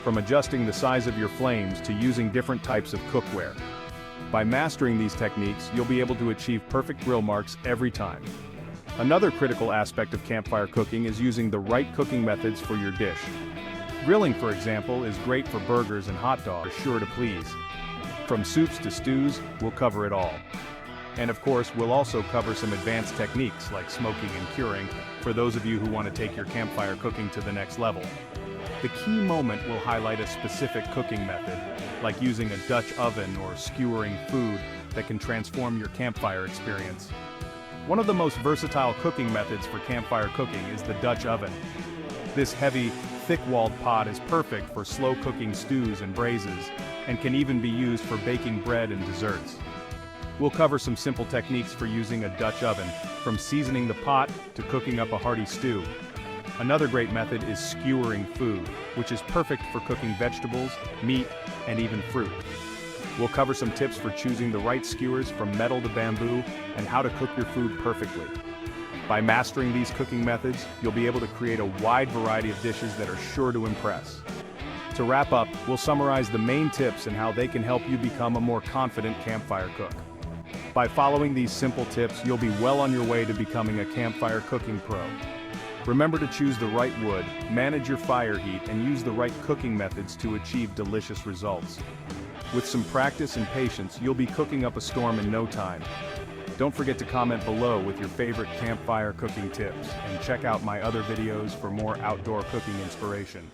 from adjusting the size of your flames to using different types of cookware. By mastering these techniques, you'll be able to achieve perfect grill marks every time. Another critical aspect of campfire cooking is using the right cooking methods for your dish. Grilling, for example, is great for burgers and hot dogs, sure to please. From soups to stews, we'll cover it all. And of course, we'll also cover some advanced techniques like smoking and curing for those of you who want to take your campfire cooking to the next level. The key moment will highlight a specific cooking method, like using a Dutch oven or skewering food that can transform your campfire experience. One of the most versatile cooking methods for campfire cooking is the Dutch oven. This heavy, thick-walled pot is perfect for slow-cooking stews and braises, and can even be used for baking bread and desserts. We'll cover some simple techniques for using a Dutch oven, from seasoning the pot to cooking up a hearty stew. Another great method is skewering food, which is perfect for cooking vegetables, meat, and even fruit. We'll cover some tips for choosing the right skewers from metal to bamboo and how to cook your food perfectly. By mastering these cooking methods, you'll be able to create a wide variety of dishes that are sure to impress. To wrap up, we'll summarize the main tips and how they can help you become a more confident campfire cook. By following these simple tips, you'll be well on your way to becoming a campfire cooking pro. Remember to choose the right wood, manage your fire heat, and use the right cooking methods to achieve delicious results. With some practice and patience, you'll be cooking up a storm in no time. Don't forget to comment below with your favorite campfire cooking tips, and check out my other videos for more outdoor cooking inspiration.